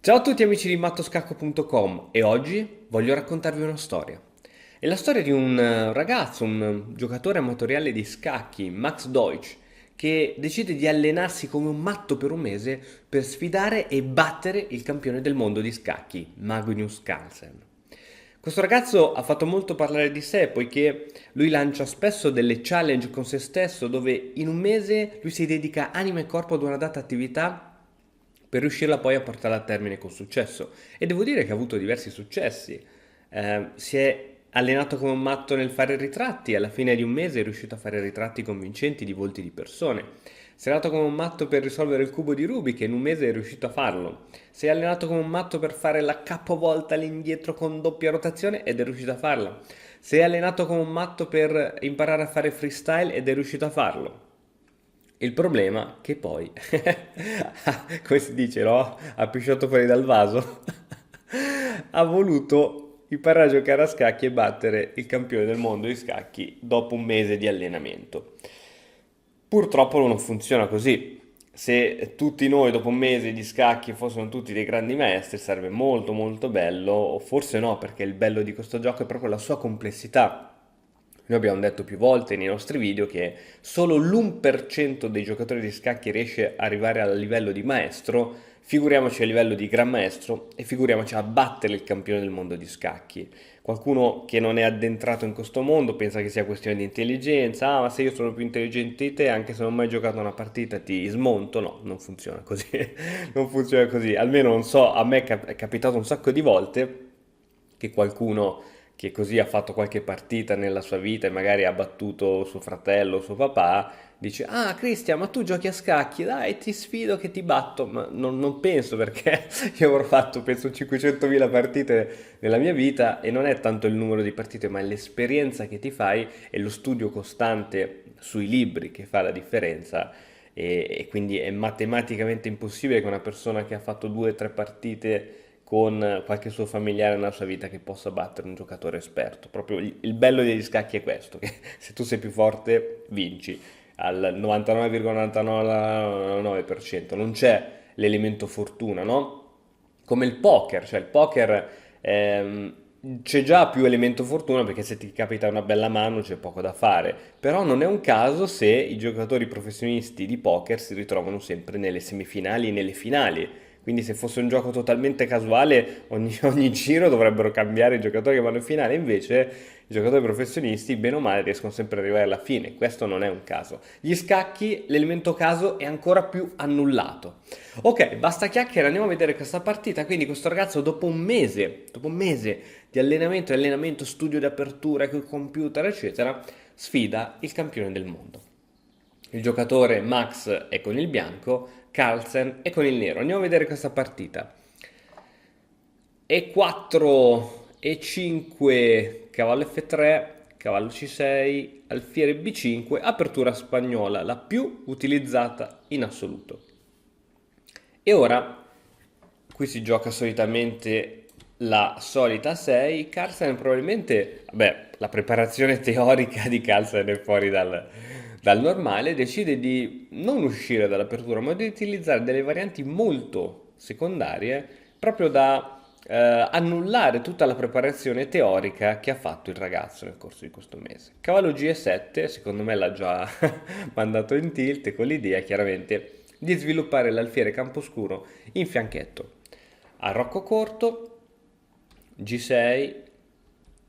Ciao a tutti amici di mattoscacco.com e oggi voglio raccontarvi una storia. È la storia di un ragazzo, un giocatore amatoriale di scacchi, Max Deutsch, che decide di allenarsi come un matto per un mese per sfidare e battere il campione del mondo di scacchi, Magnus Carlsen. Questo ragazzo ha fatto molto parlare di sé poiché lui lancia spesso delle challenge con se stesso dove in un mese lui si dedica anima e corpo ad una data attività per riuscirla poi a portare a termine con successo. E devo dire che ha avuto diversi successi. Si è allenato come un matto nel fare ritratti, alla fine di un mese è riuscito a fare ritratti convincenti di volti di persone. Si è allenato come un matto per risolvere il cubo di Rubik e in un mese è riuscito a farlo. Si è allenato come un matto per fare la capovolta all'indietro con doppia rotazione ed è riuscito a farla. Si è allenato come un matto per imparare a fare freestyle ed è riuscito a farlo. Il problema che poi, come si dice, no? Ha pisciato fuori dal vaso. Ha voluto imparare a giocare a scacchi e battere il campione del mondo di scacchi dopo un mese di allenamento. Purtroppo non funziona così. Se tutti noi dopo un mese di scacchi fossero tutti dei grandi maestri sarebbe molto molto bello, o forse no, perché il bello di questo gioco è proprio la sua complessità. Noi abbiamo detto più volte nei nostri video che solo l'1% dei giocatori di scacchi riesce ad arrivare al livello di maestro, figuriamoci a livello di gran maestro e figuriamoci a battere il campione del mondo di scacchi. Qualcuno che non è addentrato in questo mondo pensa che sia questione di intelligenza, ah ma se io sono più intelligente di te anche se non ho mai giocato una partita ti smonto, no, non funziona così, non funziona così, almeno non so, a me è capitato un sacco di volte che qualcuno che così ha fatto qualche partita nella sua vita e magari ha battuto suo fratello, suo papà, dice, ah Cristian, ma tu giochi a scacchi, dai, ti sfido che ti batto, ma non penso perché io avrò fatto, penso, 500.000 partite nella mia vita e non è tanto il numero di partite, ma è l'esperienza che ti fai e lo studio costante sui libri che fa la differenza. E quindi è matematicamente impossibile che una persona che ha fatto 2 o 3 partite con qualche suo familiare nella sua vita che possa battere un giocatore esperto. Proprio il bello degli scacchi è questo, che se tu sei più forte vinci al 99,99%, non c'è l'elemento fortuna, no? Come il poker, cioè il poker c'è già più elemento fortuna perché se ti capita una bella mano c'è poco da fare, però non è un caso se i giocatori professionisti di poker si ritrovano sempre nelle semifinali e nelle finali. Quindi se fosse un gioco totalmente casuale, ogni giro dovrebbero cambiare i giocatori che vanno in finale, invece i giocatori professionisti, bene o male, riescono sempre ad arrivare alla fine. Questo non è un caso. Gli scacchi, l'elemento caso è ancora più annullato. Ok, basta chiacchiere, andiamo a vedere questa partita. Quindi questo ragazzo dopo un mese di allenamento, studio di apertura con il computer, eccetera, sfida il campione del mondo. Il giocatore Max è con il bianco, Carlsen è con il nero. Andiamo a vedere questa partita. E4, E5, cavallo F3, cavallo C6, alfiere B5, apertura spagnola, la più utilizzata in assoluto. E ora, qui si gioca solitamente la solita 6. Carlsen probabilmente, vabbè, la preparazione teorica di Carlsen è fuori dal normale, decide di non uscire dall'apertura, ma di utilizzare delle varianti molto secondarie proprio da annullare tutta la preparazione teorica che ha fatto il ragazzo nel corso di questo mese. Cavallo G7, secondo me l'ha già mandato in tilt con l'idea chiaramente di sviluppare l'alfiere camposcuro in fianchetto. Arrocco corto, G6,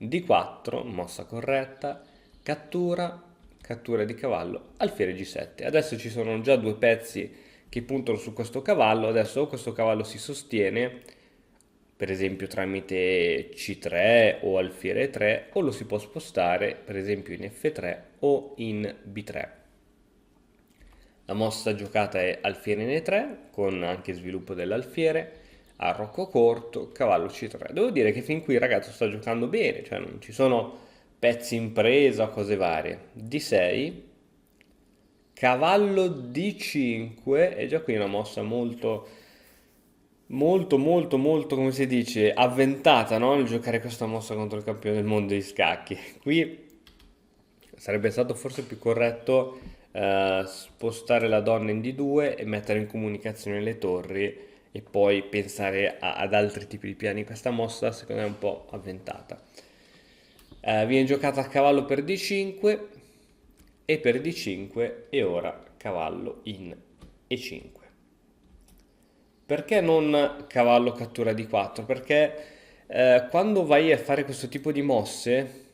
D4, mossa corretta, cattura, cattura di cavallo, alfiere G7. Adesso ci sono già 2 pezzi che puntano su questo cavallo, adesso o questo cavallo si sostiene, per esempio tramite C3 o alfiere 3, o lo si può spostare, per esempio in F3 o in B3. La mossa giocata è alfiere in E3, con anche sviluppo dell'alfiere, arrocco corto, cavallo C3. Devo dire che fin qui il ragazzo sta giocando bene, cioè non ci sono pezzi in presa o cose varie. D6, cavallo D5, e già qui una mossa molto, come si dice, avventata, no? Il giocare questa mossa contro il campione del mondo di scacchi. Qui sarebbe stato forse più corretto spostare la donna in D2 e mettere in comunicazione le torri e poi pensare ad altri tipi di piani. Questa mossa secondo me è un po' avventata. Viene giocata a cavallo per D5 e per D5 e ora cavallo in E5. Perché non cavallo cattura D4? Perché quando vai a fare questo tipo di mosse,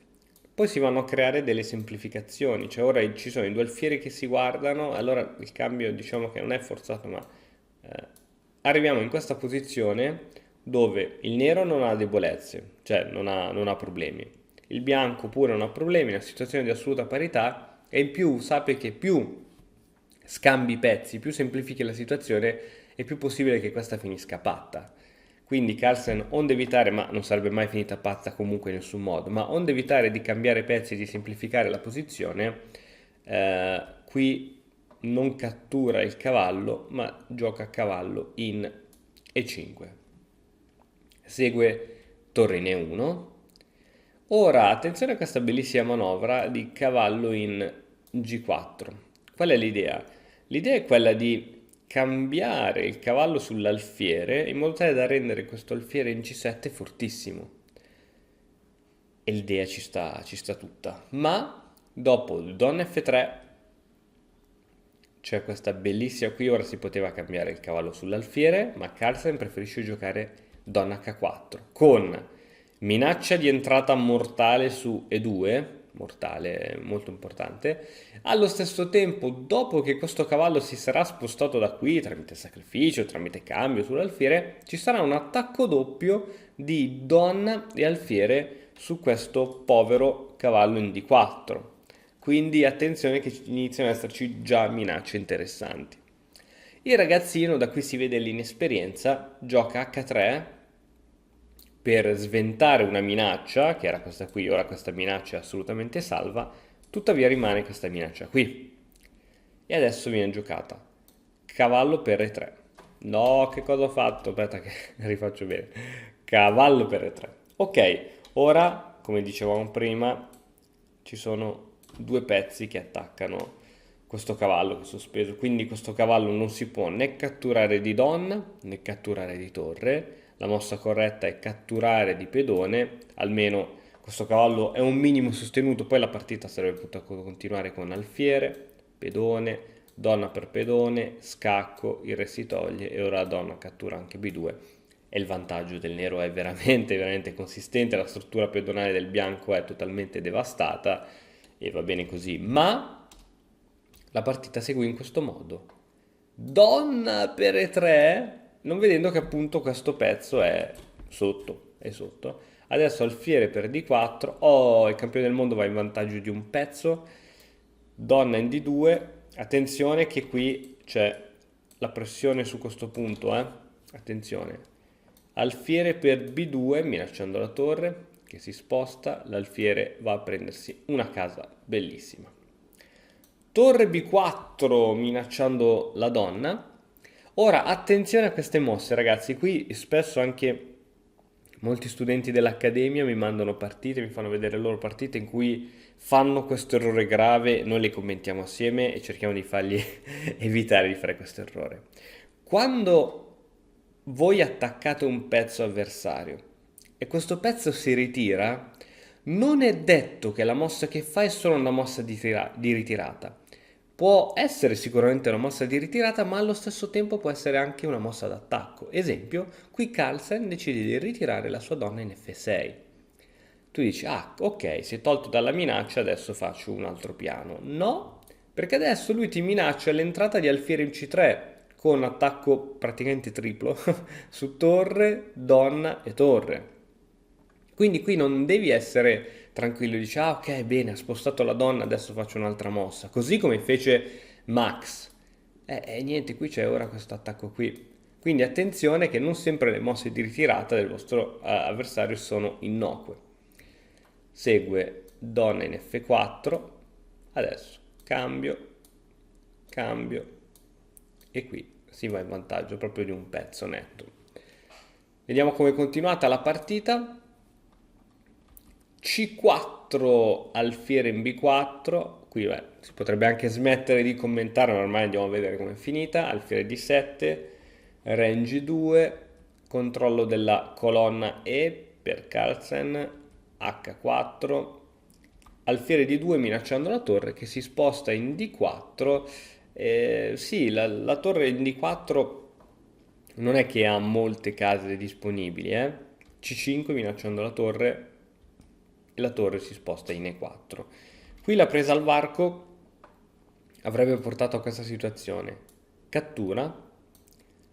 poi si vanno a creare delle semplificazioni. Cioè ora ci sono i due alfieri che si guardano, allora il cambio diciamo che non è forzato, ma eh, arriviamo in questa posizione dove il nero non ha debolezze, cioè non ha problemi. Il bianco pure non ha problemi, è una situazione di assoluta parità e in più sappi che più scambi i pezzi, più semplifichi la situazione, è più possibile che questa finisca patta. Quindi Carlsen onde evitare, ma non sarebbe mai finita patta comunque in nessun modo, ma onde evitare di cambiare pezzi e di semplificare la posizione, qui non cattura il cavallo, ma gioca cavallo in E5. Segue torre in E1. Ora, attenzione a questa bellissima manovra di cavallo in G4. Qual è l'idea? L'idea è quella di cambiare il cavallo sull'alfiere in modo tale da rendere questo alfiere in C7 fortissimo. E l'idea ci sta tutta. Ma dopo il Don F3 c'è questa bellissima qui, ora si poteva cambiare il cavallo sull'alfiere, ma Carlsen preferisce giocare Don H4 con minaccia di entrata mortale su E2, mortale molto importante. Allo stesso tempo, dopo che questo cavallo si sarà spostato da qui tramite sacrificio, tramite cambio sull'alfiere, ci sarà un attacco doppio di Don e alfiere su questo povero cavallo in D4. Quindi attenzione che iniziano ad esserci già minacce interessanti. Il ragazzino, da qui si vede l'inesperienza, gioca H3 per sventare una minaccia, che era questa qui, ora questa minaccia è assolutamente salva, tuttavia rimane questa minaccia qui. E adesso viene giocata cavallo per E3. No, che cosa ho fatto? Aspetta che rifaccio bene. Cavallo per E3. Ok, ora, come dicevamo prima, ci sono due pezzi che attaccano questo cavallo che è sospeso, quindi questo cavallo non si può né catturare di donna né catturare di torre. La mossa corretta è catturare di pedone, almeno questo cavallo è un minimo sostenuto, poi la partita sarebbe potuta continuare con alfiere, pedone, donna per pedone, scacco, il re si toglie e ora la donna cattura anche B2 e il vantaggio del nero è veramente, veramente consistente, la struttura pedonale del bianco è totalmente devastata e va bene così, ma la partita segue in questo modo. Donna per E3, non vedendo che appunto questo pezzo è sotto, è sotto. Adesso alfiere per D4, oh, il campione del mondo va in vantaggio di un pezzo, donna in D2, attenzione che qui c'è la pressione su questo punto, attenzione. Alfiere per B2 minacciando la torre che si sposta, l'alfiere va a prendersi una casa bellissima. Torre B4 minacciando la donna. Ora attenzione a queste mosse ragazzi, qui spesso anche molti studenti dell'accademia mi mandano partite, mi fanno vedere le loro partite in cui fanno questo errore grave, noi le commentiamo assieme e cerchiamo di fargli evitare di fare questo errore. Quando voi attaccate un pezzo avversario e questo pezzo si ritira, non è detto che la mossa che fa è solo una mossa di ritirata. Può essere sicuramente una mossa di ritirata, ma allo stesso tempo può essere anche una mossa d'attacco. Esempio, qui Carlsen decide di ritirare la sua donna in F6. Tu dici, ah, ok, si è tolto dalla minaccia, adesso faccio un altro piano. No, perché adesso lui ti minaccia l'entrata di alfiere in C3 con attacco praticamente triplo su torre, donna e torre. Quindi qui non devi essere tranquillo, dici, ah ok, bene, ha spostato la donna, adesso faccio un'altra mossa. Così come fece Max. E niente, qui c'è ora questo attacco qui. Quindi attenzione che non sempre le mosse di ritirata del vostro avversario sono innocue. Segue donna in F4, adesso cambio, cambio e qui si va in vantaggio proprio di un pezzo netto. Vediamo come è continuata la partita. C4 alfiere in B4, qui si potrebbe anche smettere di commentare, ma ormai andiamo a vedere come è finita. Alfiere D7, Re in G2, controllo della colonna E per Carlsen, H4, alfiere D2 minacciando la torre che si sposta in D4. Sì, la torre in D4 non è che ha molte case disponibili, C5 minacciando la torre e la torre si sposta in E4. Qui la presa al varco avrebbe portato a questa situazione. Cattura,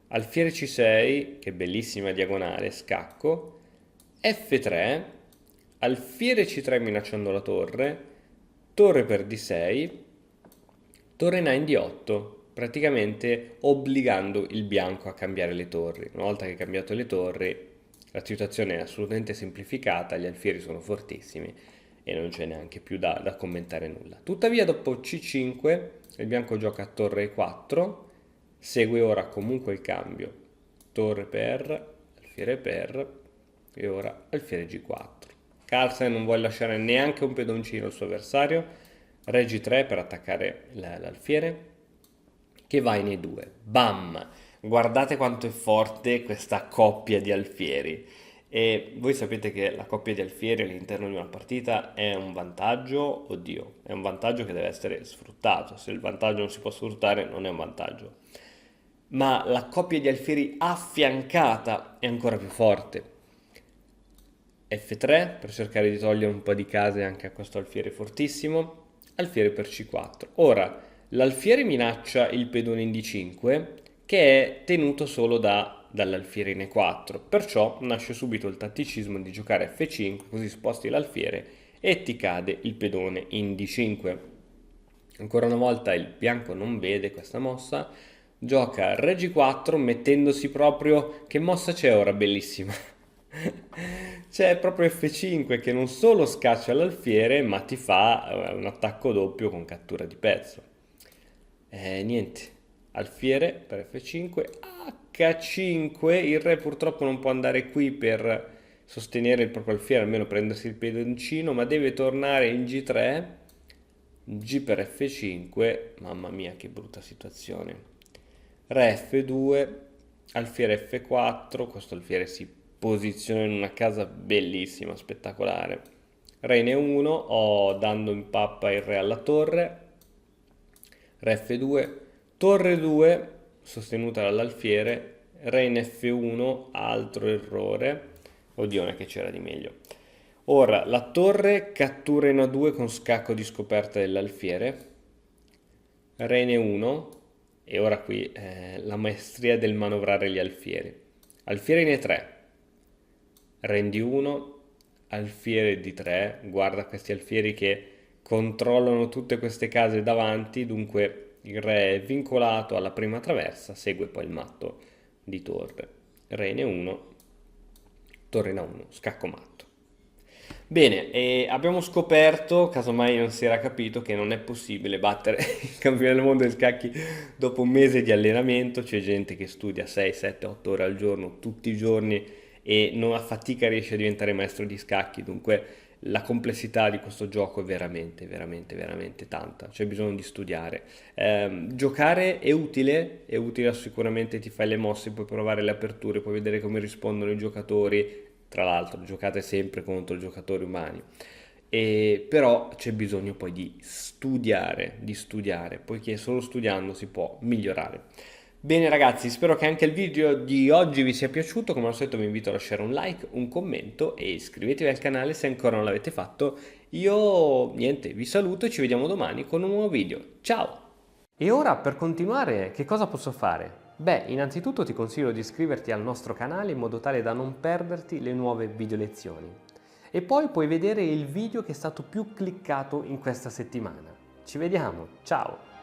alfiere C6, che bellissima diagonale, scacco, F3, alfiere C3 minacciando la torre, torre per D6, torre in D8, praticamente obbligando il bianco a cambiare le torri. Una volta che hai cambiato le torri, la situazione è assolutamente semplificata, gli alfieri sono fortissimi e non c'è neanche più da commentare nulla. Tuttavia dopo C5 il bianco gioca torre E4, segue ora comunque il cambio, torre per, alfiere per e ora alfiere G4. Carlsen non vuole lasciare neanche un pedoncino al suo avversario, re G3 per attaccare l'alfiere che va in E2. Bam! Guardate quanto è forte questa coppia di alfieri. E voi sapete che la coppia di alfieri all'interno di una partita è un vantaggio, oddio, è un vantaggio che deve essere sfruttato. Se il vantaggio non si può sfruttare, non è un vantaggio. Ma la coppia di alfieri affiancata è ancora più forte. F3 per cercare di togliere un po' di case anche a questo alfiere fortissimo. Alfiere per C4. Ora, l'alfiere minaccia il pedone in D5 che è tenuto solo dall'alfiere in E4, perciò nasce subito il tatticismo di giocare F5 così sposti l'alfiere e ti cade il pedone in D5. Ancora una volta il bianco non vede questa mossa, gioca Re G4 mettendosi proprio... Che mossa c'è ora? Bellissima! C'è proprio F5 che non solo scaccia l'alfiere ma ti fa un attacco doppio con cattura di pezzo. Niente, alfiere per F5, H5, il re purtroppo non può andare qui per sostenere il proprio alfiere, almeno prendersi il pedoncino, ma deve tornare in G3, G per F5, mamma mia che brutta situazione. Re F2, alfiere F4, questo alfiere si posiziona in una casa bellissima, spettacolare. Re in E1, dando in pappa il re alla torre, Re F2, torre 2 sostenuta dall'alfiere, re in F1, altro errore, oddio non è che c'era di meglio. Ora la torre cattura in A2 con scacco di scoperta dell'alfiere, re in E1 e ora qui la maestria del manovrare gli alfieri. Alfiere in E3, re in D1, alfiere D3, guarda questi alfieri che controllano tutte queste case davanti, dunque il re è vincolato alla prima traversa, segue poi il matto di torre. Re in E1, torre in A1, scacco matto. Bene, e abbiamo scoperto, casomai non si era capito, che non è possibile battere il campione del mondo dei scacchi dopo un mese di allenamento. C'è gente che studia 6, 7, 8 ore al giorno, tutti i giorni, e non a fatica riesce a diventare maestro di scacchi. Dunque la complessità di questo gioco è veramente, veramente, veramente tanta. C'è bisogno di studiare. Giocare è utile sicuramente, ti fai le mosse, puoi provare le aperture, puoi vedere come rispondono i giocatori. Tra l'altro giocate sempre contro giocatori umani, però c'è bisogno poi di studiare, poiché solo studiando si può migliorare. Bene ragazzi, spero che anche il video di oggi vi sia piaciuto, come al solito vi invito a lasciare un like, un commento e iscrivetevi al canale se ancora non l'avete fatto. Io niente, vi saluto e ci vediamo domani con un nuovo video. Ciao! E ora per continuare che cosa posso fare? Beh, innanzitutto ti consiglio di iscriverti al nostro canale in modo tale da non perderti le nuove video lezioni. E poi puoi vedere il video che è stato più cliccato in questa settimana. Ci vediamo, ciao!